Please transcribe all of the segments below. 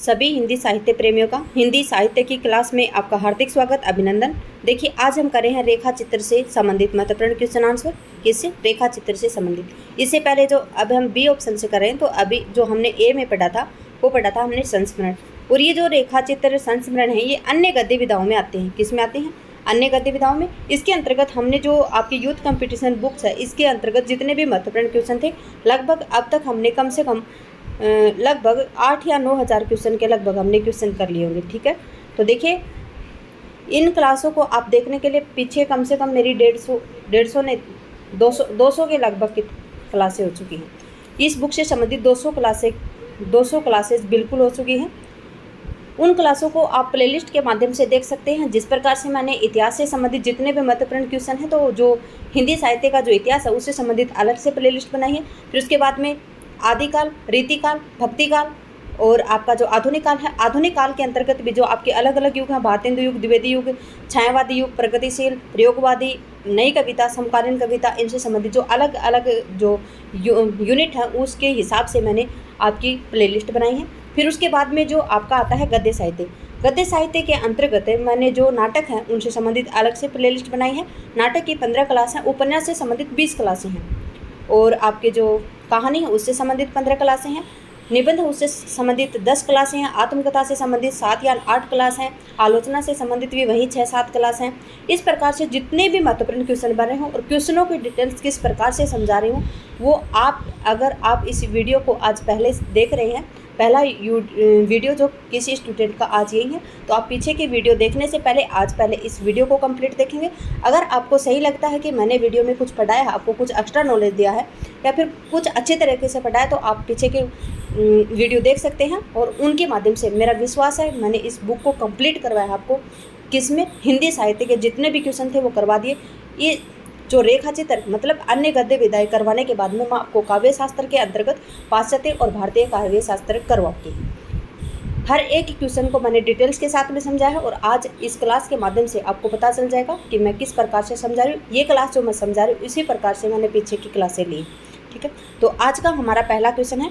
सभी हिंदी साहित्य प्रेमियों का हिंदी साहित्य की क्लास में आपका हार्दिक स्वागत, अभिनंदन। देखिए, आज हम कर रहे हैं रेखा चित्र से संबंधित महत्वपूर्ण क्वेश्चन आंसर। किससे? रेखा चित्र से संबंधित। इससे पहले जो अब हम बी ऑप्शन से कर रहे हैं, तो अभी जो हमने ए में पढ़ा था वो पढ़ा था हमने संस्मरण। और ये जो रेखा चित्र संस्मरण है ये अन्य गद्य विधाओं में आते हैं। किस में आते हैं? अन्य गद्य विधाओं में। इसके अंतर्गत हमने जो आपकी यूथ कंपटीशन बुक्स है इसके अंतर्गत जितने भी महत्वपूर्ण क्वेश्चन थे, लगभग अब तक हमने कम से कम लगभग 8 या 9 हज़ार क्वेश्चन के लगभग हमने क्वेश्चन कर लिए होंगे। ठीक है, तो देखिए, इन क्लासों को आप देखने के लिए पीछे कम से कम मेरी 150 ने 200 के लगभग की क्लासें हो चुकी हैं। इस बुक से संबंधित 200 क्लासेस बिल्कुल हो चुकी हैं। उन क्लासों को आप प्लेलिस्ट के माध्यम से देख सकते हैं। जिस प्रकार से मैंने इतिहास से संबंधित जितने भी महत्वपूर्ण क्वेश्चन हैं, तो जो हिंदी साहित्य का जो इतिहास है उससे संबंधित अलग से प्लेलिस्ट बनाई है। फिर उसके बाद में आदिकाल, रीतिकाल, भक्तिकाल और आपका जो आधुनिक काल है, आधुनिक काल के अंतर्गत भी जो आपके अलग अलग युग हैं, भारतेंदु युग, द्विवेदी युग, छायावादी युग, प्रगतिशील, प्रयोगवादी, नई कविता, समकालीन कविता, इनसे संबंधित जो अलग अलग जो यूनिट है उसके हिसाब से मैंने आपकी प्लेलिस्ट बनाई है। फिर उसके बाद में जो आपका आता है गद्य साहित्य। गद्य साहित्य के अंतर्गत मैंने जो नाटक हैं उनसे संबंधित अलग से प्लेलिस्ट बनाई है। नाटक की 15 क्लास हैं, उपन्यास से संबंधित 20 क्लासें हैं और आपके जो कहानी है उससे संबंधित 15 क्लासें हैं, निबंध उससे संबंधित 10 क्लासें हैं, आत्मकथा से संबंधित 7 या 8 क्लास हैं, आलोचना से संबंधित भी वही 6-7 क्लास हैं। इस प्रकार से जितने भी महत्वपूर्ण क्वेश्चन बन रहे हों और क्वेश्चनों की डिटेल्स किस प्रकार से समझा रही हूँ वो आप अगर आप इस वीडियो को आज पहले देख रहे हैं, पहला वीडियो जो किसी स्टूडेंट का आज यही है, तो आप पीछे की वीडियो देखने से पहले आज पहले इस वीडियो को कंप्लीट देखेंगे। अगर आपको सही लगता है कि मैंने वीडियो में कुछ पढ़ाया है, आपको कुछ एक्स्ट्रा नॉलेज दिया है या फिर कुछ अच्छे तरीके से पढ़ाया, तो आप पीछे के वीडियो देख सकते हैं। और उनके माध्यम से मेरा विश्वास है मैंने इस बुक को कंप्लीट करवाया आपको। किसमें? हिंदी साहित्य के जितने भी क्वेश्चन थे वो करवा दिए। ये जो रेखा चित्र मतलब अन्य गद्य विधाएं करवाने के बाद में मैं आपको काव्य शास्त्र के अंतर्गत पाश्चात्य और भारतीय काव्य शास्त्र करवाऊंगी। हर एक क्वेश्चन को मैंने डिटेल्स के साथ में समझाया है और आज इस क्लास के माध्यम से आपको पता चल जाएगा कि मैं किस प्रकार से समझा रही हूँ। ये क्लास जो मैं समझा रही हूँ इसी प्रकार से मैंने पीछे की क्लासें ली। ठीक है, तो आज का हमारा पहला क्वेश्चन है,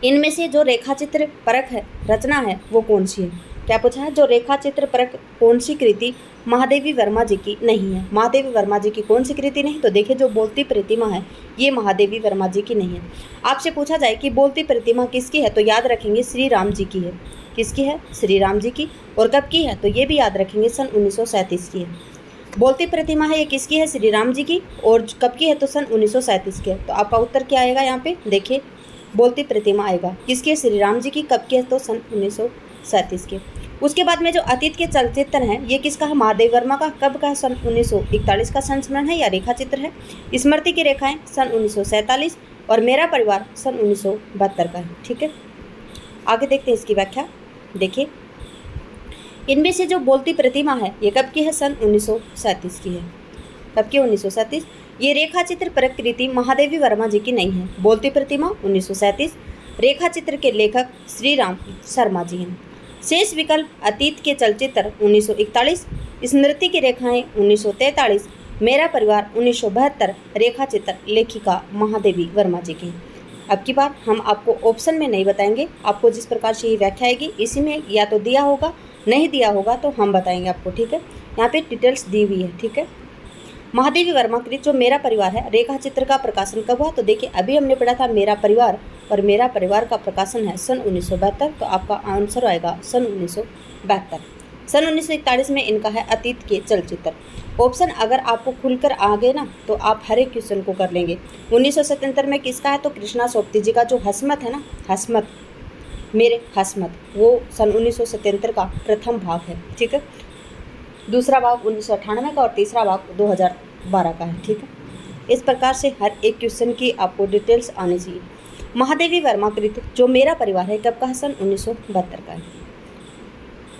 इनमें से जो रेखाचित्र परक है रचना है वो कौन सी है? क्या पूछा है? जो रेखाचित्र परक कौन सी कृति महादेवी वर्मा जी की नहीं है? महादेवी वर्मा जी की कौन सी कृति नहीं? तो देखिए, जो बोलती प्रतिमा है ये महादेवी वर्मा जी की नहीं है। आपसे पूछा जाए कि बोलती प्रतिमा किसकी है, तो याद रखेंगे श्री राम जी की है। किसकी है? श्री राम जी की। और कब की है? तो ये भी याद रखेंगे सन 1937 की है। बोलती प्रतिमा है ये किसकी है? श्री राम जी की। और कब की है? तो सन 1937 की है। तो आपका उत्तर क्या आएगा यहाँ पे? देखिए, बोलती प्रतिमा आएगा। किसकी है? श्री राम जी की। कब की है? तो सन 1937 के। उसके बाद में जो अतीत के चलचित्र हैं ये किसका है? महादेव वर्मा का। कब का है? सन 1941 का संस्मरण है या रेखा चित्र है। स्मृति की रेखाएं सन 1947 और मेरा परिवार सन 1972 का है। ठीक है, आगे देखते हैं इसकी व्याख्या। देखिए, इनमें से जो बोलती प्रतिमा है ये कब की है? सन 1937 की है। कब की? 1937। ये रेखा चित्र प्रकृति महादेवी वर्मा जी की नहीं है। बोलती प्रतिमा 1937, रेखा चित्र के लेखक श्री राम शर्मा जी हैं। शेष विकल्प अतीत के चलचित्र 1941, स्मृति की रेखाएं 1943, मेरा परिवार 1972, रेखा चित्र लेखिका महादेवी वर्मा जी की। अब की बार हम आपको ऑप्शन में नहीं बताएंगे, आपको जिस प्रकार से ये व्याख्या आएगी इसी में या तो दिया होगा, नहीं दिया होगा तो हम बताएंगे आपको। ठीक है, यहाँ पे डिटेल्स दी हुई है। ठीक है, महादेवी वर्मा कृत जो मेरा परिवार है रेखा चित्र का प्रकाशन कब हुआ? तो देखिए, अभी हमने पढ़ा था मेरा परिवार और मेरा परिवार का प्रकाशन है सन 1972। तो आपका आंसर आएगा सन 1972। सन 1941 में इनका है अतीत के चलचित्र। ऑप्शन अगर आपको खुलकर आ गए ना तो आप हर एक क्वेश्चन को कर लेंगे। 1977 में किसका है? तो कृष्णा सोपती जी का जो हसमत है ना, हसमत मेरे हसमत, वो सन 1977 का प्रथम भाग है। ठीक है, दूसरा भाग 1998 का और तीसरा भाग 2012 का है। ठीक है, इस प्रकार से हर एक क्वेश्चन की आपको डिटेल्स आनी चाहिए। महादेवी वर्मा कृत जो मेरा परिवार है कब का है? सन 1972 का है।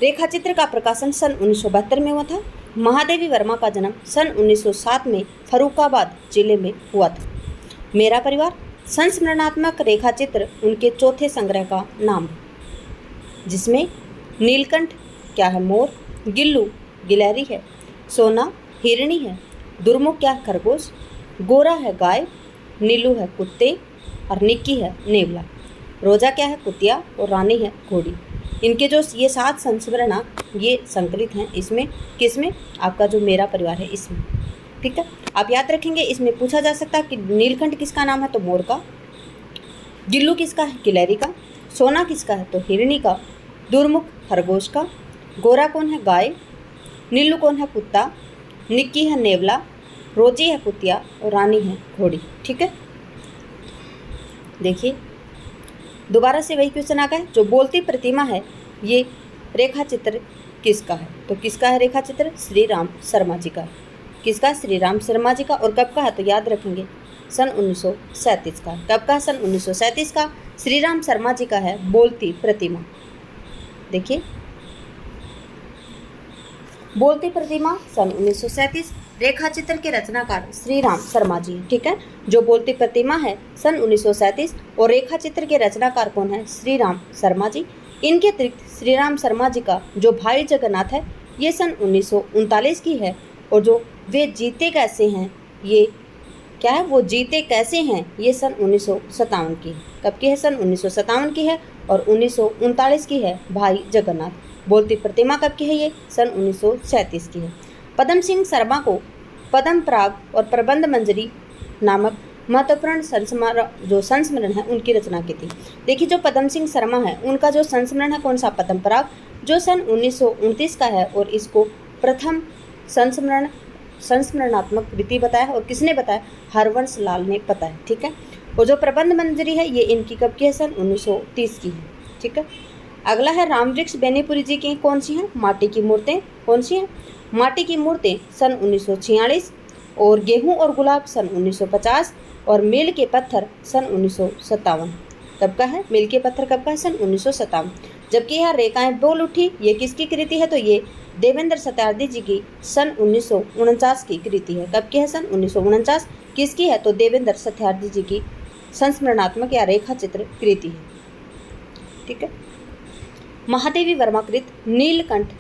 रेखा चित्र का प्रकाशन सन 1972 में हुआ था। महादेवी वर्मा का जन्म सन 1907 में फर्रुखाबाद जिले में हुआ था। मेरा परिवार संस्मरणात्मक रेखा चित्र उनके चौथे संग्रह का नाम, जिसमें नीलकंठ क्या है? मोर, गिल्लू गिलहरी है, सोना हिरणी है, दुर्मुख क्या है? खरगोश, गोरा है गाय, नीलू है कुत्ते और निक्की है नेवला। रोजा क्या है? कुतिया। और रानी है घोड़ी। इनके जो ये 7 संस्मरण ये संकलित हैं इसमें, किसमें? आपका जो मेरा परिवार है इसमें। ठीक है, आप याद रखेंगे। इसमें पूछा जा सकता है कि नीलकंठ किसका नाम है? तो मोर का। गिल्लू किसका है? गिलहरी का। सोना किसका है? तो हिरणी का। दुर्मुख खरगोश का। गोरा कौन है? गाय। नीलू कौन है? कुत्ता। निक्की है नेवला। रोजी है कुतिया। और रानी है घोड़ी। ठीक है, देखिए दोबारा से वही क्वेश्चन आ गया। जो बोलती प्रतिमा है ये रेखा चित्र किसका है? तो किसका है रेखा चित्र? श्री राम शर्मा जी का। किसका? श्री राम शर्मा जी का। और कब का है? तो याद रखेंगे सन 1937 का। कब का? सन 1937 का श्री राम शर्मा जी का है बोलती प्रतिमा। देखिए बोलती प्रतिमा सन 1937। रेखा चित्र के रचनाकार श्री राम शर्मा जी। ठीक है, जो बोलती प्रतिमा है सन 1937 और रेखा चित्र के रचनाकार कौन है? श्री राम शर्मा जी। इनके अतिरिक्त श्री राम शर्मा जी का जो भाई जगन्नाथ है ये सन 1939 की है। और जो वे जीते कैसे हैं ये क्या है? वो जीते कैसे हैं ये सन 1957 की है। कब की है? सन 1957 की है। और 1939 की है भाई जगन्नाथ। बोलती प्रतिमा कब की है? ये सन 1937 की है। पदम सिंह शर्मा को पद्म पराग और प्रबंध मंजरी नामक महत्वपूर्ण संस्मरण है उनकी रचना की थी। देखिए जो पदम सिंह शर्मा है उनका जो संस्मरण है कौन सा? पद्म पराग, जो सन 1929 का है। और इसको प्रथम संस्मरणात्मक कृति बताया। और किसने बताया? हरवंश लाल ने बताया। ठीक है, और जो प्रबंध मंजरी है ये इनकी कब की है? सन 1930 की है। ठीक है, अगला है रामवृक्ष बेनीपुरी जी की कौन सी हैं? माटी की मूर्तें। कौन सी हैं? माटी की मूर्तें सन 1946। और गेहूं और गुलाब सन 1950। और मील के पत्थर सन 1957। कब का है? मील के पत्थर कब का है? सन 1957। जबकि यह रेखाएं बोल उठी ये किसकी कृति है? तो ये देवेंद्र सत्यार्थी जी की सन 1949 की कृति है। कब की है? सन 1949। किसकी है? तो देवेंद्र सत्यार्थी जी की संस्मरणात्मक या रेखा चित्र कृति है। ठीक है, महादेवी वर्मा कृत नीलकंठ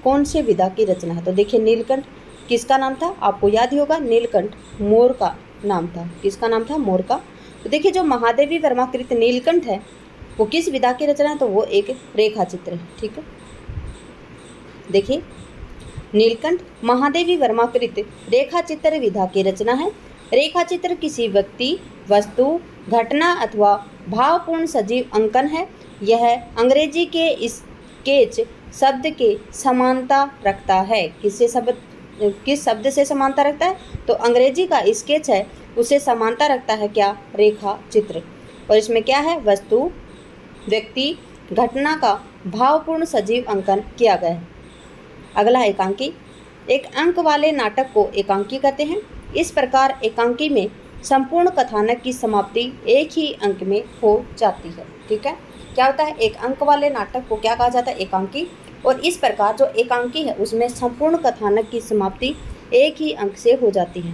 कौन से विधा की रचना है? तो देखिए नीलकंठ किसका नाम था? आपको याद ही होगा, नीलकंठ मोर का नाम था। किसका नाम था? मोर का। तो देखिए जो महादेवी वर्मा कृत नीलकंठ है वो किस विधा की रचना है? तो वो एक रेखा चित्र है। ठीक है, देखिए नीलकंठ महादेवी वर्मा कृत रेखा चित्र विधा की रचना है। रेखा चित्र किसी व्यक्ति, वस्तु, घटना अथवा भावपूर्ण सजीव अंकन है। यह अंग्रेजी के स्केच शब्द के समानता रखता है। किस शब्द से समानता रखता है? तो अंग्रेजी का स्केच है उसे समानता रखता है क्या? रेखा चित्र। और इसमें क्या है? वस्तु, व्यक्ति, घटना का भावपूर्ण सजीव अंकन किया गया है। अगला एकांकी। एक अंक वाले नाटक को एकांकी कहते हैं। इस प्रकार एकांकी में संपूर्ण कथानक की समाप्ति एक ही अंक में हो जाती है। ठीक है, क्या होता है? एक अंक वाले नाटक को क्या कहा जाता है? एकांकी। और इस प्रकार जो एकांकी है उसमें संपूर्ण कथानक की समाप्ति एक ही अंक से हो जाती है।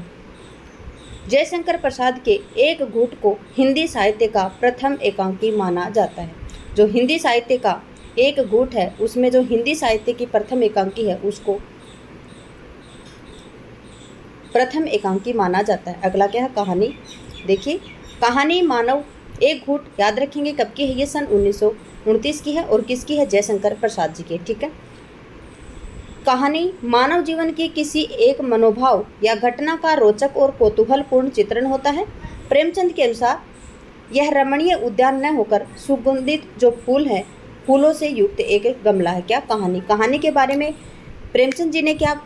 जयशंकर प्रसाद के एक घूट को हिंदी साहित्य का प्रथम एकांकी माना जाता है। जो हिंदी साहित्य का एक घूट है उसमें जो हिंदी साहित्य की प्रथम एकांकी है उसको प्रथम एकांकी माना जाता है। अगला क्या है? कहानी। देखिए कहानी मानव एक घूट याद रखेंगे कब की है? ये सन 1929 की है। और किसकी है? जयशंकर प्रसाद जी की। ठीक है, कहानी मानव जीवन की किसी एक मनोभाव या घटना का रोचक और कौतूहलपूर्ण चित्रण होता है। प्रेमचंद के अनुसार यह रमणीय उद्यान न होकर सुगंधित जो फूल है, फूलों से युक्त एक गमला है। क्या? कहानी। कहानी के बारे में प्रेमचंद जी ने क्या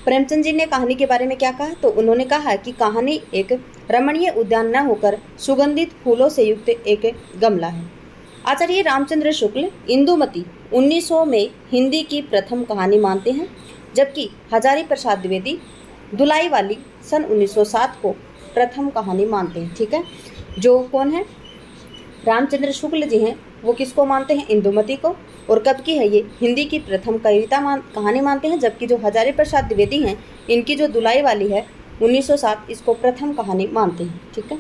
प्रेमचंद जी ने कहानी के बारे में क्या कहा? तो उन्होंने कहा कि कहानी एक रमणीय उद्यान न होकर सुगंधित फूलों से युक्त एक गमला है। आचार्य रामचंद्र शुक्ल इंदुमती 1900 में हिंदी की प्रथम कहानी मानते हैं, जबकि हजारी प्रसाद द्विवेदी दुलाई वाली सन 1907 को प्रथम कहानी मानते हैं। ठीक है, जो कौन है? रामचंद्र शुक्ल जी हैं, वो किसको मानते हैं? इंदुमती को। और कब की है ये? हिंदी की प्रथम कहानी मानते हैं। जबकि जो हजारी प्रसाद द्विवेदी हैं इनकी जो दुलाई वाली है 1907 इसको प्रथम कहानी मानते हैं। ठीक है,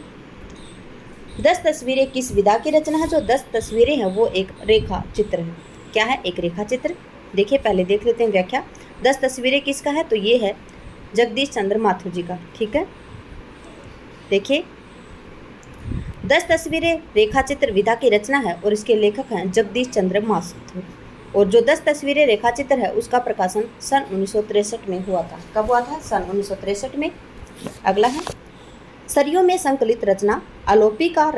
10 तस्वीरें किस विधा की रचना है? जो 10 तस्वीरें हैं वो एक रेखा चित्र है। क्या है? एक रेखा चित्र। देखिए पहले देख लेते हैं व्याख्या। 10 तस्वीरें किसका है? तो ये है जगदीश चंद्र माथुर जी का। ठीक है, देखिए 10 तस्वीरें रेखाचित्र विधा की रचना है और इसके लेखक हैं जगदीश चंद्र माथुर। और जो 10 तस्वीरें रेखाचित्र है उसका प्रकाशन सन 1963 में हुआ था। कब हुआ था? सन 1963 में। अगला है सरियों में संकलित रचना आलोपी का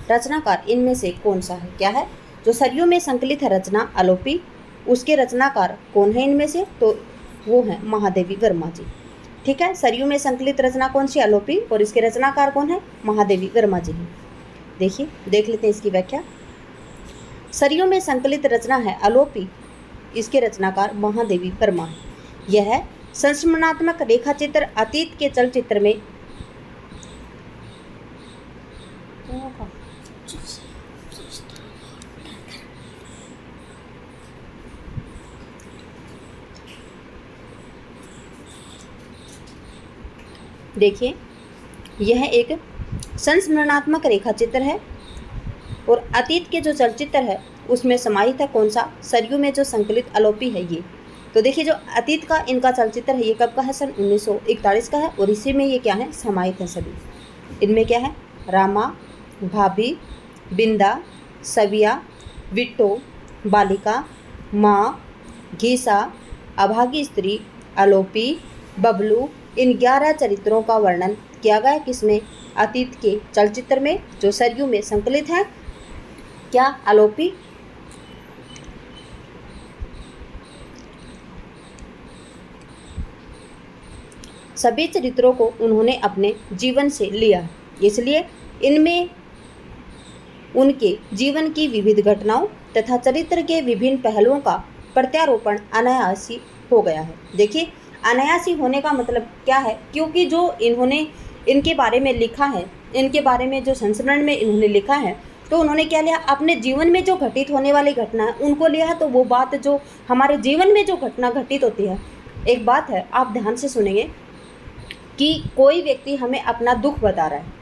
रचनाकार इनमें से कौन सा है? क्या है? जो सरियों में संकलित है रचना आलोपी, उसके रचनाकार कौन है इनमें से? तो वो है महादेवी वर्मा जी। ठीक है, सरियों में संकलित रचना कौन सी? आलोपी, और इसके रचनाकार कौन है? महादेवी वर्मा जी। देखिए, देख लेते हैं इसकी व्याख्या। सरियों में संकलित रचना है आलोपी, इसके रचनाकार महादेवी वर्मा है। यह संस्मरणात्मक रेखाचित्र अतीत के चलचित्र में देखिए, यह एक संस्मरणात्मक रेखाचित्र है और अतीत के जो चलचित्र है उसमें समाहित है। कौन सा? सरियों में जो संकलित आलोपी है ये। तो देखिए, जो अतीत का इनका चलचित्र है ये कब का है? सन 1941 का है और इसी में ये क्या है? समाहित है सभी। इनमें क्या है? रामा, भाभी, बिंदा, सविया, विट्टो, बालिका, माँ, घीसा, अभागी स्त्री, आलोपी, बबलू, इन 11 चरित्रों का वर्णन किया गया किसमें? अतीत के चलचित्र में जो सरियों में संकलित है। क्या? आलोपी। सभी चरित्रों को उन्होंने अपने जीवन से लिया, इसलिए इनमें उनके जीवन की विविध घटनाओं तथा चरित्र के विभिन्न पहलुओं का प्रत्यारोपण अनायासी हो गया है। देखिए, अनायासी होने का मतलब क्या है? क्योंकि जो इन्होंने इनके बारे में लिखा है, इनके बारे में जो संस्मरण में इन्होंने लिखा है, तो उन्होंने क्या लिया? अपने जीवन में जो घटित होने वाली घटना है उनको लिया है। तो वो बात जो हमारे जीवन में जो घटना घटित होती है, एक बात है आप ध्यान से सुनेंगे कि कोई व्यक्ति हमें अपना दुख बता रहा है,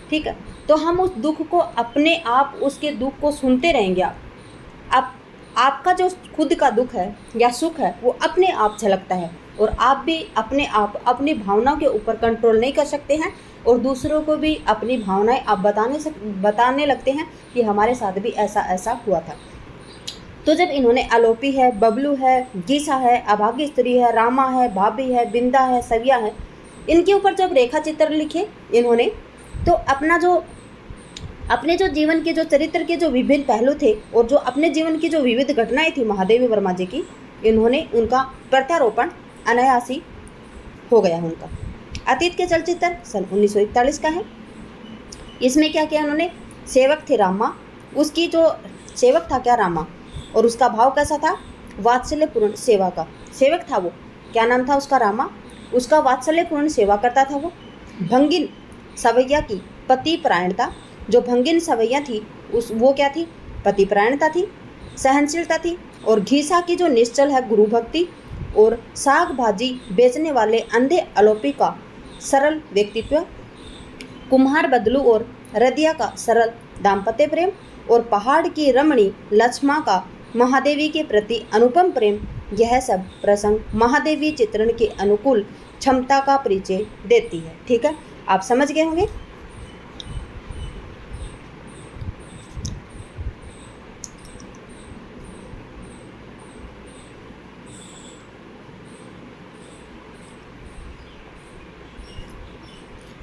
ठीक है, तो हम उस दुख को अपने आप उसके दुख को सुनते रहेंगे। आप आपका जो खुद का दुख है या सुख है वो अपने आप झलकता है और आप भी अपने आप अपनी भावनाओं के ऊपर कंट्रोल नहीं कर सकते हैं और दूसरों को भी अपनी भावनाएं आप बताने लगते हैं कि हमारे साथ भी ऐसा ऐसा हुआ था। तो जब इन्होंने आलोपी है, बबलू है, गीसा है, अभागी स्त्री है, रामा है, भाभी है, बिंदा है, सविया है, इनके ऊपर जब रेखा चित्र लिखे इन्होंने, तो अपने जो जीवन के जो चरित्र के जो विभिन्न पहलू थे और जो अपने जीवन की जो विविध घटनाएं थी महादेवी वर्मा जी की, इन्होंने उनका प्रत्यारोपण अनायासी हो गया उनका। अतीत के चलचित्र सन 1941 का है। इसमें क्या किया उन्होंने? सेवक थे रामा, उसकी जो सेवक था क्या? रामा, और उसका भाव कैसा था? वात्सल्यपूर्ण सेवा का सेवक था वो। क्या नाम था उसका? रामा। उसका वात्सल्यपूर्ण सेवा करता था वो। भंगिन सवैया की पतिपरायणता, जो भंगिन सवैया थी वो क्या थी? पतिपरायणता थी, सहनशीलता थी। और घीसा की जो निश्चल है गुरु भक्ति, और साग भाजी बेचने वाले अंधे आलोपी का सरल व्यक्तित्व, कुम्हार बदलू और रदिया का सरल दाम्पत्य प्रेम, और पहाड़ की रमणी लक्ष्मा का महादेवी के प्रति अनुपम प्रेम, यह सब प्रसंग महादेवी चित्रण के अनुकूल क्षमता का परिचय देती है। ठीक है, आप समझ गए होंगे।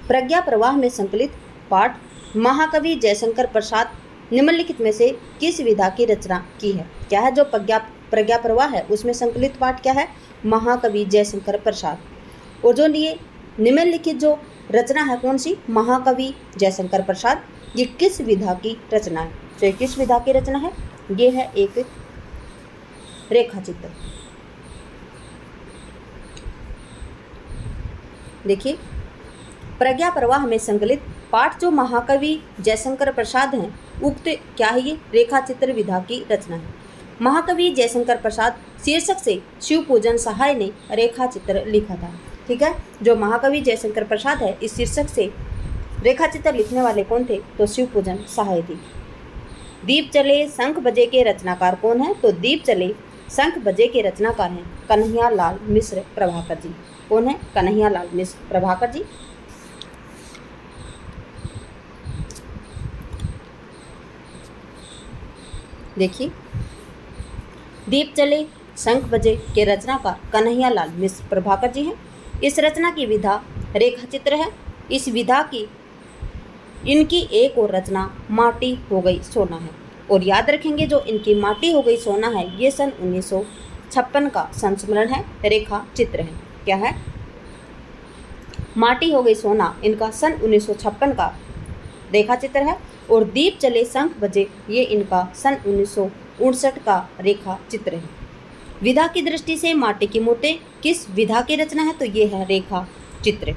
प्रज्ञा प्रवाह में संकलित पाठ महाकवि जयशंकर प्रसाद निम्नलिखित में से किस विधा की रचना की है? क्या है? जो प्रज्ञा प्रवाह है उसमें संकलित पाठ क्या है? महाकवि जयशंकर प्रसाद। और जो ये निम्नलिखित जो रचना है कौन सी? महाकवि जयशंकर प्रसाद। ये किस विधा की रचना है? तो ये किस विधा की रचना है? ये है एक रेखा चित्र। देखिए, प्रज्ञा प्रवाह में संकलित पाठ जो महाकवि जयशंकर प्रसाद हैं, उक्त क्या है? ये रेखा चित्र विधा की रचना है। महाकवि जयशंकर प्रसाद शीर्षक से शिव पूजन सहाय ने रेखा चित्र लिखा था। ठीक है, जो महाकवि जयशंकर प्रसाद है इस शीर्षक से रेखा चित्र लिखने वाले कौन थे? तो शिव पूजन सहाय थी। दीप चले शंख बजे के रचनाकार कौन है? तो दीप चले शंख बजे के रचनाकार हैं कन्हैया लाल मिश्र प्रभाकर जी। कौन है? कन्हैया लाल मिश्र प्रभाकर जी। देखिए, दीप जले शंख बजे के रचनाकार कन्हैयालाल मिश्र प्रभाकर जी हैं। इस रचना की विधा रेखा चित्र है। इस विधा की इनकी एक और रचना माटी हो गई सोना है। और याद रखेंगे, जो इनकी माटी हो गई सोना है ये सन 1956 का संस्मरण है, रेखा चित्र है। क्या है? माटी हो गई सोना इनका सन 1956 का रेखा चित्र है। और दीप चले शंख बजे ये इनका सन 1959 का रेखा चित्र है। विधा की दृष्टि से माटी की मूर्तें किस विधा की रचना है? तो ये है रेखा चित्र।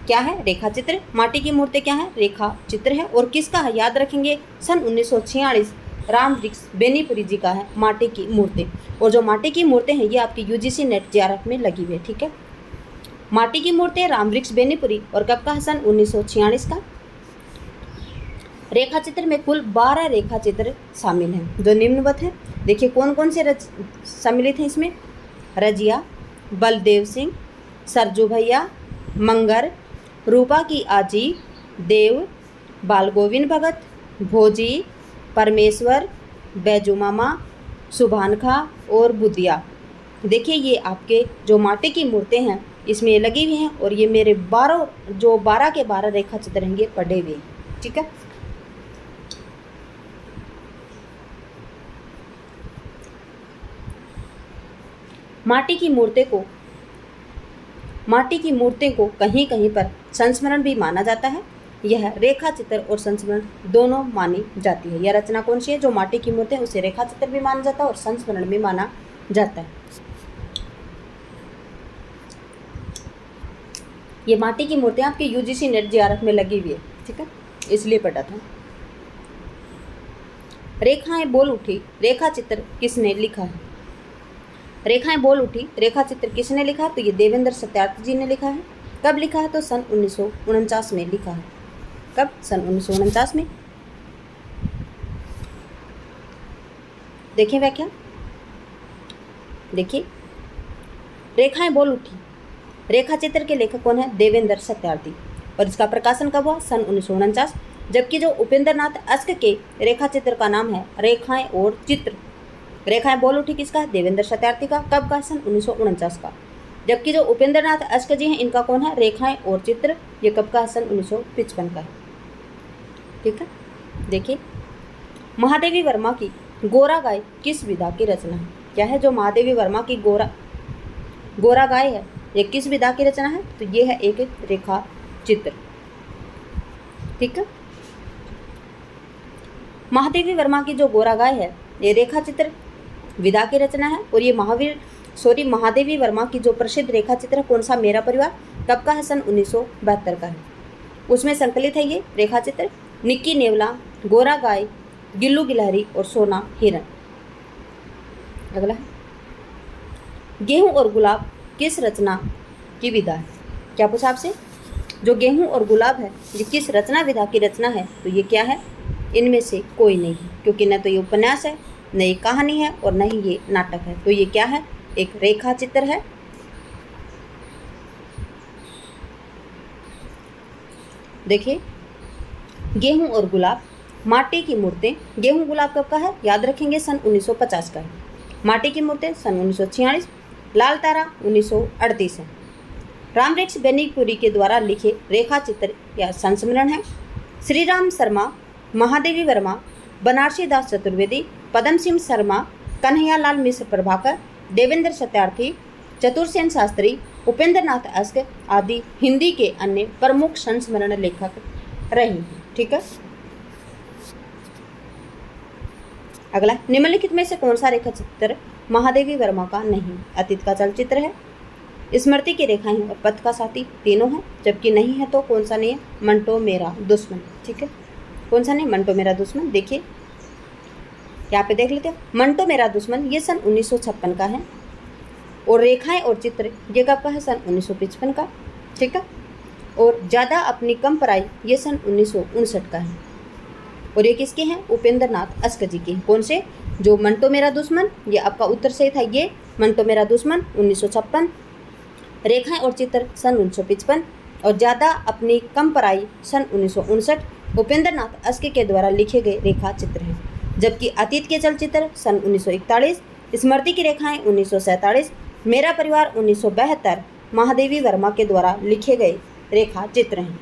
क्या है? रेखा चित्र। माटी की मूर्तें क्या है? रेखा चित्र है। और किसका है? याद रखेंगे, सन 1946 राम वृक्ष बेनीपुरी जी का है माटी की मूर्तें। और जो माटी की मूर्तें हैं ये आपकी यूजीसी नेट जेआरएफ में लगी हुई है। ठीक है, माटी की मूर्तें राम वृक्ष बेनीपुरी। और कब का है? सन 1946 का। रेखा चित्र में कुल 12 रेखा चित्र शामिल हैं जो निम्नवत हैं। देखिए कौन कौन से सम्मिलित हैं इसमें? रजिया, बलदेव सिंह, सरजू भैया, मंगर, रूपा की आजी, देव, बाल गोविंद भगत, भोजी, परमेश्वर, बैजू मामा, सुभान खां और बुदिया। देखिए ये आपके जो माटी की मूर्तें हैं इसमें ये लगी हुई हैं। और ये मेरे 12 के 12 रेखा चित्र हैं ये पढ़े हुए हैं। ठीक है, माटी की मूर्तें को कहीं कहीं पर संस्मरण भी माना जाता है। यह रेखा चित्र और संस्मरण दोनों मानी जाती है। यह रचना कौन सी है? जो माटी की मूर्तें उसे रेखा चित्र भी माना जाता है और संस्मरण भी माना जाता है। ये माटी की मूर्तें आपके यूजीसी नेट जेआरएफ में लगी हुई है। ठीक है, इसलिए पढ़ा था। रेखाएं बोल उठी रेखा चित्र किसने लिखा है? रेखाएं बोल उठी रेखा चित्र किसने लिखा है? तो ये देवेंद्र सत्यार्थी जी ने लिखा है। कब लिखा है? तो सन 1949 में लिखा है। कब? सन 1949 में। देखिए व्याख्या, देखिए रेखाएं बोल उठी रेखा चित्र के लेखक कौन है? देवेंद्र सत्यार्थी। और इसका प्रकाशन कब हुआ? सन 1949। जबकि जो उपेंद्र नाथ अस्क के रेखा चित्र का नाम है रेखाएं और चित्र। रेखाएं बोल उठी किसका? देवेंद्र सत्यार्थी का। कब का? सन 1949 का। जबकि जो उपेंद्र नाथ अस्क जी हैं इनका कौन है? रेखाएं और चित्र। ये कब का है? सन 1955 का है। ठीक है, देखिए महादेवी वर्मा की गोरा गाय किस विधा की रचना है? क्या है? जो महादेवी वर्मा की गोरा गाय है ये किस विधा की रचना है? तो ये है एक रेखा चित्र। ठीक है, महादेवी वर्मा की जो गोरा गाय है ये रेखा चित्र विधा की रचना है। और ये महादेवी वर्मा की जो प्रसिद्ध रेखा चित्र कौन सा? मेरा परिवार। कब का है? सन 1972 का है। उसमें संकलित है ये रेखा चित्र। निक्की नेवला, गोरा गाय, गिल्लू गिलहरी और सोना हिरन। अगला है, गेहूं और गुलाब किस रचना की विधा है? क्या पूछा आपसे? जो गेहूं और गुलाब है ये किस रचना विधा की रचना है? तो ये क्या है? इनमें से कोई नहीं है, क्योंकि न तो ये उपन्यास है, न ये कहानी है और न ही ये नाटक है। तो ये क्या है? एक रेखा चित्र है। देखिए गेहूं और गुलाब, माटी की मूर्तें। गेहूं गुलाब कब का है? याद रखेंगे, सन 1950 का है। माटी की मूर्तें सन 1946। लाल तारा 1938 है। राम वृक्ष बेनीपुरी के द्वारा लिखे रेखा चित्र या संस्मरण है। श्री राम शर्मा, महादेवी वर्मा, बनारसी दास चतुर्वेदी, पदम सिंह शर्मा, कन्हैयालाल मिश्र प्रभाकर, देवेंद्र सत्यार्थी, चतुर्सेन शास्त्री, उपेंद्र नाथ अस्क आदि हिंदी के अन्य प्रमुख संस्मरण लेखक रहे हैं। ठीक है, अगला, निम्नलिखित में से कौन सा रेखा चित्र महादेवी वर्मा का नहीं? अतीत का चलचित्र है, स्मृति की रेखाएं और पथ का साथी तीनों हैं। जबकि नहीं है तो कौन सा नहीं है? मंटो मेरा दुश्मन। ठीक है, कौन सा नहीं? मंटो मेरा दुश्मन। देखिए यहाँ पे देख लेते हैं, मंटो मेरा दुश्मन ये सन 1956 का है। और रेखाएं और चित्र ये कब का है? सन 1955 का। ठीक है, और ज़्यादा अपनी कम पराई ये सन 1959 का है। और ये किसके हैं? उपेंद्र नाथ अस्क जी के। कौन से? जो मंटो मेरा दुश्मन, ये आपका उत्तर सही था। ये मंटो मेरा दुश्मन 1956, रेखाएं और चित्र सन 1955 और ज़्यादा अपनी कम पराई सन 1959 उपेंद्र नाथ अस्क के द्वारा लिखे गए रेखा चित्र हैं। जबकि अतीत के चलचित्र सन 1941, स्मृति की रेखाएं 1947, मेरा परिवार 1972 महादेवी वर्मा के द्वारा लिखे गए रेखा चित्र हैं।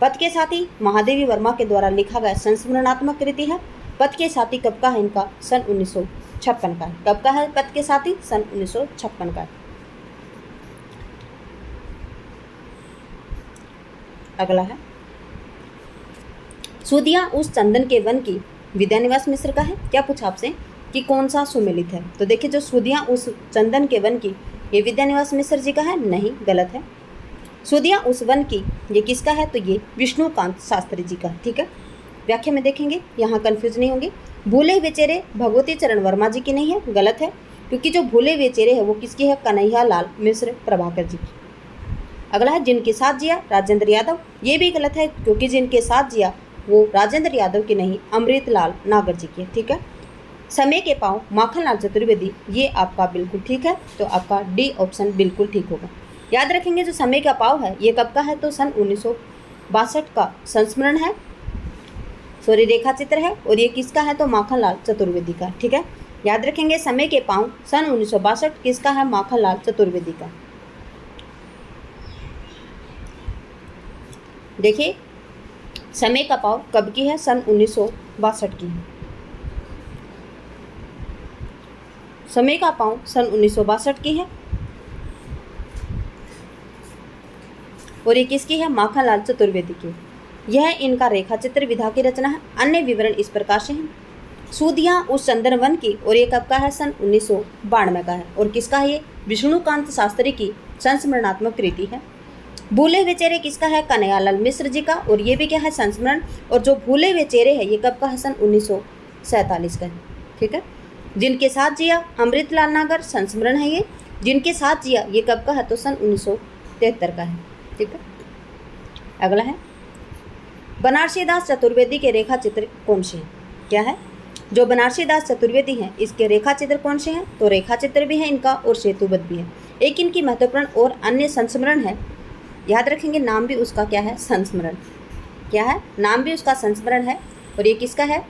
पथ के साथी महादेवी वर्मा के द्वारा लिखा गया संस्मरणात्मक कृति है। पथ के साथी कब का है इनका? सन 1956 का है। कब का है पथ के साथी? सन 1956 का है। अगला है सूदियाँ उस चंदन के वन की विद्यानिवास मिश्र का है। क्या पूछा आपसे कि कौन सा सुमेलित है? तो देखिए जो सूदियाँ उस चंदन के वन की, ये विद्यानिवास मिश्र जी का है? नहीं, गलत है। सूदियाँ उस वन की ये किसका है? तो ये विष्णुकांत शास्त्री जी का। ठीक है, व्याख्या में देखेंगे, यहाँ कंफ्यूज नहीं होंगे। भूले हुए चेहरे भगवती चरण वर्मा जी की नहीं है, गलत है, क्योंकि जो भूले हुए चेहरे है वो किसकी है? कन्हैया लाल मिश्र प्रभाकर जी की। अगला है जिनके साथ जिया राजेंद्र यादव, ये भी गलत है, क्योंकि जिनके साथ जिया वो राजेंद्र यादव की नहीं, अमृतलाल नागर जी की है। ठीक है, समय के पाँव माखनलाल चतुर्वेदी, ये आपका बिल्कुल ठीक है, तो आपका डी ऑप्शन बिल्कुल ठीक होगा। याद रखेंगे जो समय का पाँव है ये कब का है? तो सन 1962 का संस्मरण है, सॉरी रेखा चित्र है, और ये किसका है? तो माखनलाल चतुर्वेदी का। ठीक है, याद रखेंगे समय के पाँव सन 1962 किसका है? माखनलाल चतुर्वेदी का। देखिए समय का पाँव कब की है? सन 1962 की है। समय का पाँव सन 1962 की है, और ये किसकी है? माखनलाल चतुर्वेदी की। यह इनका रेखा चित्र विधा की रचना है। अन्य विवरण इस प्रकार से हैं। सूदियाँ उस चंदन वन की, और ये कब का है? सन 1992 का है, और किसका है? ये विष्णुकांत शास्त्री की संस्मरणात्मक कृति है। भूले हुए चेहरे किसका है? कन्हैयालाल मिश्र जी का, और ये भी क्या है? संस्मरण। और जो भूले हुए चेहरे है ये कब का है? सन 1947 का है। ठीक है, जिनके साथ जिया अमृतलाल नागर, संस्मरण है ये। जिनके साथ जिया ये कब का है? तो सन 1973 का है। ठीक है, अगला है बनारसी दास चतुर्वेदी के रेखा चित्र कौन से हैं? क्या है? जो बनारसी दास चतुर्वेदी हैं इसके रेखा चित्र कौन से हैं? तो रेखा चित्र भी है इनका और सेतुबद्ध भी है। एक इनकी महत्वपूर्ण और अन्य संस्मरण है। याद रखेंगे नाम भी उसका क्या है? संस्मरण। क्या है? नाम भी उसका संस्मरण है, और ये किसका है?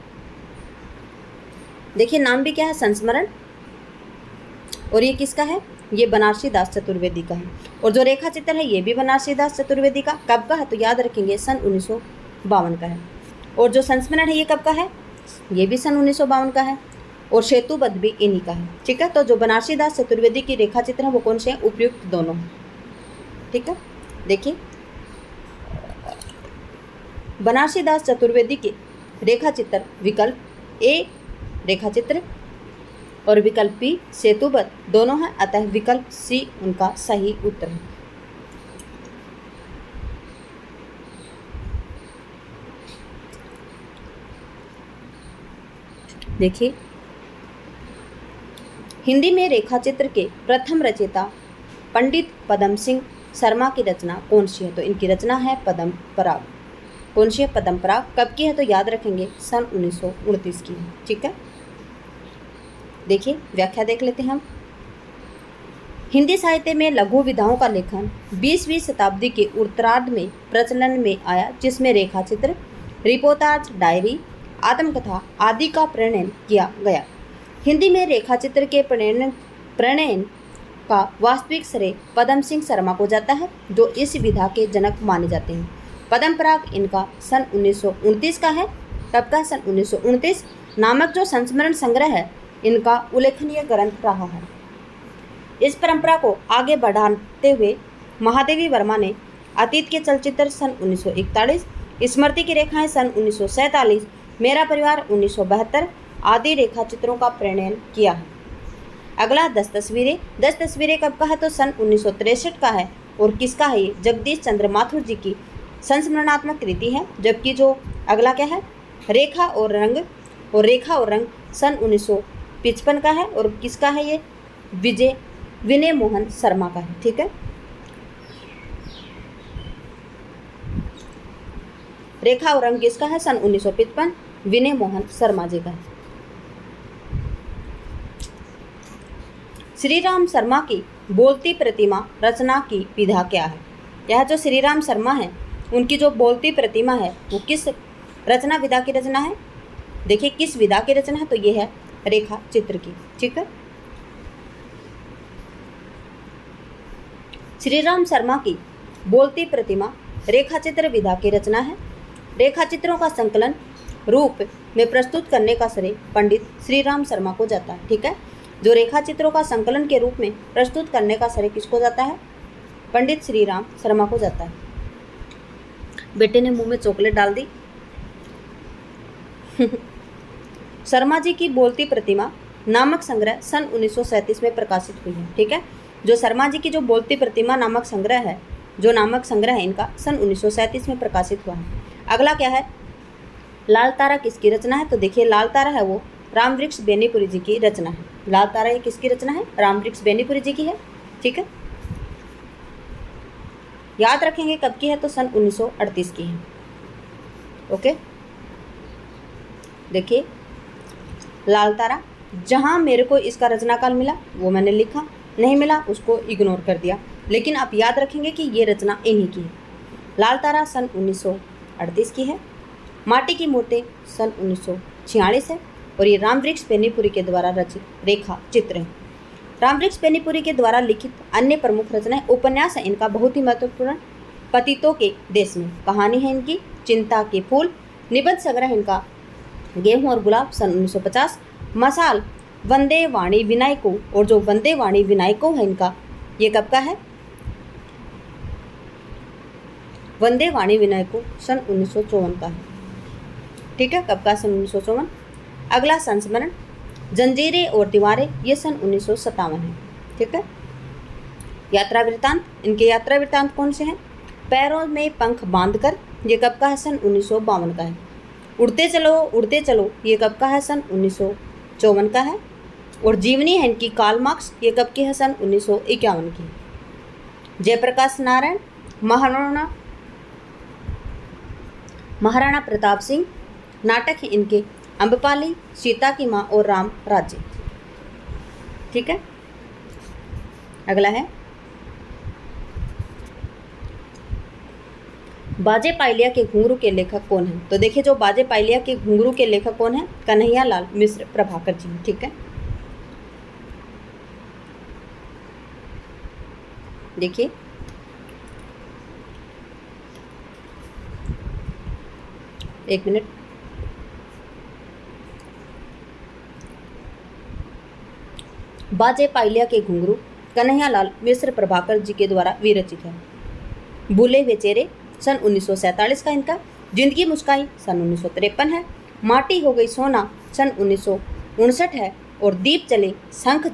देखिए नाम भी क्या है? संस्मरण, और ये किसका है? ये बनारसी दास चतुर्वेदी का है। और जो रेखा चित्र है ये भी बनारसी दास चतुर्वेदी का। कब का है? तो याद रखेंगे सन 1952 का है। और जो संस्मरण है ये कब का है? ये भी सन 1952 का है, और सेतुबद्ध भी इन्हीं का है। ठीक है, तो जो बनारसी दास चतुर्वेदी की रेखा चित्र है वो कौन से हैं? उपयुक्त दोनों। ठीक है, देखिए बनारसी दास चतुर्वेदी के रेखा चित्र विकल्प ए रेखा चित्र और विकल्प बी सेतुबद्ध दोनों हैं, अतः विकल्प सी उनका सही उत्तर है। देखिए हिंदी में रेखा चित्र के प्रथम रचयिता पंडित पदम सिंह शर्मा की रचना कौन सी है? तो इनकी रचना है पद्म पराग। कौन सी है? पद्म पराग। कब की है? तो याद रखेंगे सन 1929 की है। ठीक है, देखिए व्याख्या देख लेते हैं हम। हिंदी साहित्य में लघु विधाओं का लेखन 20वीं शताब्दी के उत्तरार्ध में प्रचलन में आया, जिसमें रेखा चित्र, रिपोर्टाज, डायरी, आत्मकथा आदि का प्रणयन किया गया। हिंदी में रेखा चित्र के प्रणयन का वास्तविक श्रेय पदम सिंह शर्मा को जाता है, जो इस विधा के जनक माने जाते हैं। पद्म पराग इनका सन 1929 का है। कब का? सन 1929 नामक जो संस्मरण संग्रह है इनका उल्लेखनीय ग्रंथ रहा है। इस परंपरा को आगे बढ़ाते हुए महादेवी वर्मा ने अतीत के चलचित्र सन 1941, स्मृति की रेखाएं सन 1947, मेरा परिवार 1972 आदि रेखा चित्रों का प्रणयन किया है। अगला 10 तस्वीरें। 10 तस्वीरें कब का है? तो सन 1963 का है, और किसका है? ये जगदीश चंद्र माथुर जी की संस्मरणात्मक कृति है। जबकि जो अगला क्या है? रेखा और रंग, और रेखा और रंग सन 1955 का है, और किसका है? ये विनय मोहन शर्मा का है। ठीक है, रेखा और रंग किसका है? सन 1955 विनय मोहन शर्मा जी का है। श्री राम शर्मा की बोलती प्रतिमा रचना की विधा क्या है? यह जो श्री राम शर्मा है उनकी जो बोलती प्रतिमा है वो किस रचना विधा की रचना है? देखिए किस विधा की रचना है, तो ये है रेखा चित्र की। ठीक है। श्रीराम शर्मा की बोलती प्रतिमा रेखा चित्र विधा की रचना है। रेखा चित्रों का संकलन रूप में प्रस्तुत करने का श्रेय पंडित श्रीराम शर्मा को जाता है। ठीक है। जो रेखा चित्रों का संकलन के रूप में प्रस्तुत करने का श्रेय किसको जाता है? पंडित श्रीराम शर्मा को जाता है। बेटे ने मुंह में चॉकलेट डाल दी। शर्मा जी की बोलती प्रतिमा नामक संग्रह सन 1937 में प्रकाशित हुई है। ठीक है। जो शर्मा जी की जो बोलती प्रतिमा नामक संग्रह है, जो नामक संग्रह है इनका सन 1937 में प्रकाशित हुआ है। अगला क्या है? लाल तारा किसकी रचना है? तो देखिए लाल तारा है वो रामवृक्ष बेनीपुरी जी की रचना है। लाल तारा ये किसकी रचना है? रामवृक्ष बेनीपुरी जी की है। ठीक है। याद रखेंगे कब की है, तो सन 1938 की है। ओके। देखिए लाल तारा, जहाँ मेरे को इसका रचना काल मिला वो मैंने लिखा, नहीं मिला उसको इग्नोर कर दिया, लेकिन आप याद रखेंगे कि ये रचना इन्हीं की है। लाल तारा सन 1938 की है। माटी की मूर्ति सन 1946 है और ये रामवृक्ष बेनीपुरी के द्वारा रचित रेखा चित्र है। रामवृक्ष बेनीपुरी के द्वारा लिखित अन्य प्रमुख रचनाएं उपन्यास है इनका बहुत ही महत्वपूर्ण पतितों के देश में, कहानी है इनकी चिंता के फूल, निबंध संग्रह इनका गेहूं और गुलाब सन 1950, मसाल वंदे वाणी विनायको, और जो वंदे वाणी विनायको है इनका ये कब का है? वंदे वाणी विनायको सन 1954 का है। ठीक है। कब का? सन 1954। अगला संस्मरण जंजीरें और दीवारें, ये सन 1957 है। ठीक है। यात्रा वृत्तांत, इनके यात्रा वृत्तांत कौन से हैं? पैरों में पंख बांधकर, ये कब का है? सन 1952 का है। उड़ते चलो, ये कब का है? सन 1954 का है। और जीवनी है इनकी कार्ल मार्क्स, ये कब की है? सन 1951 की। जयप्रकाश नारायण महाराणा प्रताप सिंह, नाटक है इनके अम्बपाली, सीता की माँ और राम राज्य। ठीक है। अगला है बाजे पायलिया के घुंघरू के लेखक कौन है? तो देखिए जो बाजे पायलिया के घुंघरू के लेखक कौन है? कन्हैया लाल मिश्र प्रभाकर जी। ठीक है। देखिए एक मिनट, बाजे पायलिया के घुंघरू कन्हैया लाल मिश्र प्रभाकर जी के द्वारा विरचित है। भूले हुए चेहरे सन 1947 का इनका, जिंदगी मुस्काई सन 1953 है, माटी हो गई सोना सन 1959 है, और दीप चले शंख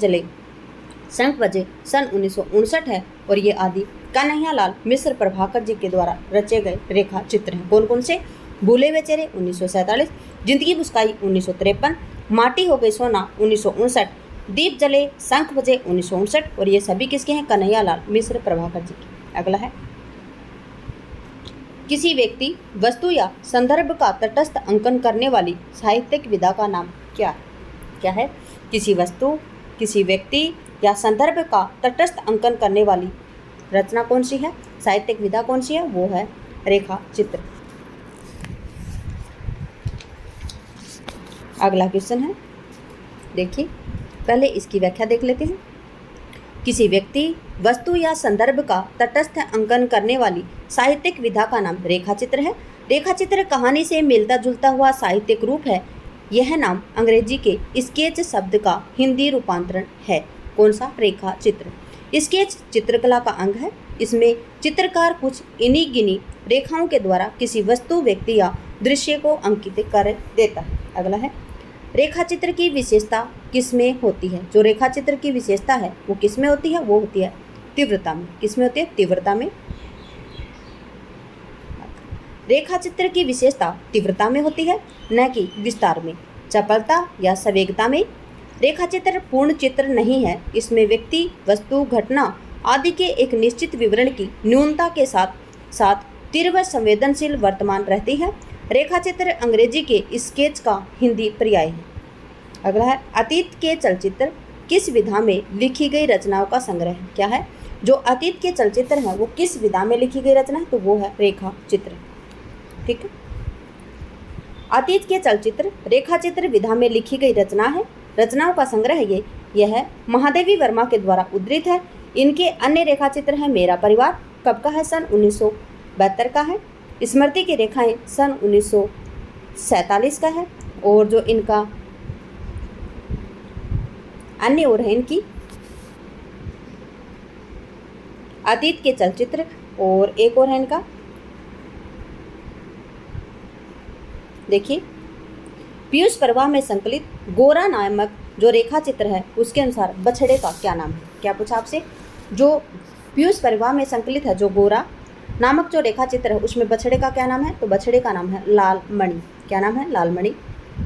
बजे सन 1959 है, और ये आदि कन्हैया लाल मिश्र प्रभाकर जी के द्वारा रचे गए रेखा चित्र हैं। कौन कौन से? भूले हुए चेहरे 1947, जिंदगी मुस्काई 1953, माटी हो गई सोना 1959, दीप जले शंख बजे 1959, और ये सभी किसके हैं? कन्हैया लाल मिश्र प्रभाकर जी के। अगला है किसी व्यक्ति, वस्तु या संदर्भ का तटस्थ अंकन करने वाली साहित्यिक विधा का नाम क्या है? किसी वस्तु, किसी व्यक्ति या संदर्भ का तटस्थ अंकन करने वाली रचना कौन सी है? साहित्यिक विधा कौन सी है? वो है रेखा चित्र। अगला क्वेश्चन है, देखिए पहले इसकी व्याख्या देख लेते हैं। किसी व्यक्ति, वस्तु या संदर्भ का तटस्थ अंकन करने वाली साहित्यिक विधा का नाम रेखा चित्र है। रेखा चित्र कहानी से मिलता जुलता हुआ साहित्यिक रूप है। यह नाम अंग्रेजी के स्केच शब्द का हिंदी रूपांतरण है। कौन सा? रेखा चित्र। स्केच चित्रकला का अंग है। इसमें चित्रकार कुछ इन्हीं गिनी रेखाओं के द्वारा किसी वस्तु, व्यक्ति या दृश्य को अंकित कर देता है। अगला है रेखा चित्र की विशेषता किसमें होती है? जो रेखा चित्र की विशेषता है वो किसमें होती है? वो होती है तीव्रता में। किसमें होती है? तीव्रता में। रेखा चित्र की विशेषता तीव्रता में होती है, न कि विस्तार में, चपलता या संवेगता में। रेखा चित्र पूर्ण चित्र नहीं है। इसमें व्यक्ति, वस्तु, घटना आदि के एक निश्चित विवरण की न्यूनता के साथ साथ तीव्र संवेदनशील वर्तमान रहती है। रेखा चित्र अंग्रेजी के स्केच का हिंदी पर्याय है। अगला है अतीत के चलचित्र किस विधा में लिखी गई रचनाओं का संग्रह है? क्या है? जो अतीत के चलचित्र हैं वो किस विधा में लिखी गई रचना है? तो वो है रेखा चित्र। ठीक है। अतीत के चलचित्र रेखा चित्र विधा में लिखी गई रचना है। रचनाओं का संग्रह यह महादेवी वर्मा के द्वारा उद्धृत है। इनके अन्य रेखा चित्र हैं मेरा परिवार, कब का है, सन 1972 का है। स्मृति की रेखाएं सन 1947 का है। और जो इनका अन्य और है इनकी अतीत के चलचित्र, और एक और है इनका, देखिए पीयूष प्रवाह में संकलित गोरा नामक जो रेखा चित्र है उसके अनुसार बछड़े का क्या नाम है। क्या पूछा आपसे, जो पीयूष प्रवाह में संकलित है जो गोरा नामक जो रेखा चित्र है उसमें बछड़े का क्या नाम है, तो बछड़े का नाम है लाल मणि। क्या नाम है, लाल मणि।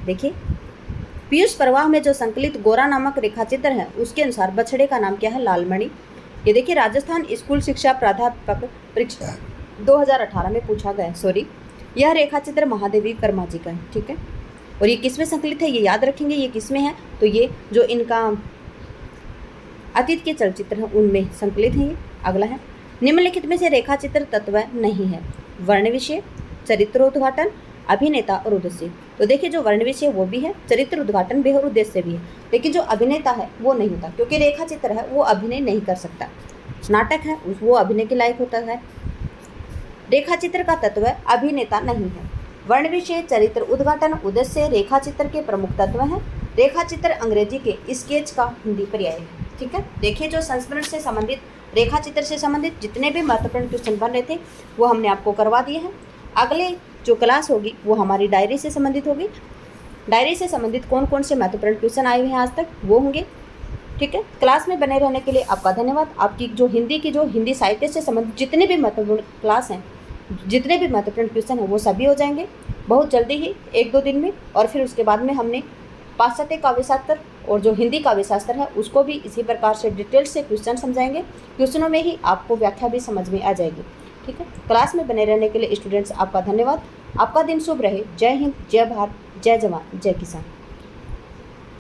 देखिए पीयूष प्रवाह में जो संकलित गोरा नामक रेखा चित्र है उसके अनुसार बछड़े का नाम क्या है, लाल मणि। ये देखिए राजस्थान स्कूल शिक्षा प्राध्यापक परीक्षा 2018 में पूछा गया, सॉरी, यह रेखा चित्र महादेवी वर्मा जी का है, ठीक है। और ये किस में संकलित है, ये याद रखेंगे, ये किस में है, तो ये जो इनका अतीत के चलचित्र हैं उनमें संकलित है। ये अगला है, निम्नलिखित में से रेखा चित्र तत्व नहीं है। वर्ण विषय, चरित्र उद्घाटन, अभिनेता और उद्देश्य। तो देखिए जो वर्ण विषय वो भी है, चरित्र उद्घाटन भी है और उद्देश्य भी है, लेकिन जो अभिनेता है वो नहीं होता, क्योंकि रेखा चित्र है वो अभिनय नहीं कर सकता। नाटक है वो अभिनय के लायक होता है। रेखा चित्र का तत्व अभिनेता नहीं है। वर्ण विषय, चरित्र उद्घाटन, उद्देश्य रेखा चित्र के प्रमुख तत्व हैं। रेखा चित्र अंग्रेजी के स्केच का हिंदी पर्याय है, ठीक है। देखिए जो संस्मरण से संबंधित, रेखा चित्र से संबंधित जितने भी महत्वपूर्ण क्वेश्चन बन रहे थे वो हमने आपको करवा दिए हैं। अगले जो क्लास होगी वो हमारी डायरी से संबंधित होगी। डायरी से संबंधित कौन कौन से महत्वपूर्ण क्वेश्चन आए हुए हैं आज तक वो होंगे, ठीक है। क्लास में बने रहने के लिए आपका धन्यवाद। आपकी जो हिंदी साहित्य से संबंधित जितने भी महत्वपूर्ण क्लास हैं, जितने भी महत्वपूर्ण क्वेश्चन हैं वो सभी हो जाएंगे बहुत जल्दी ही, 1-2 दिन में। और फिर उसके बाद में हमने पाश्चात्य काव्यशास्त्र और जो हिंदी काव्यशास्त्र है उसको भी इसी प्रकार से डिटेल से क्वेश्चन समझाएंगे। क्वेश्चनों में ही आपको व्याख्या भी समझ में आ जाएगी, ठीक है। क्लास में बने रहने के लिए स्टूडेंट्स आपका धन्यवाद। आपका दिन शुभ रहे। जय हिंद, जय भारत, जय जवान, जय किसान।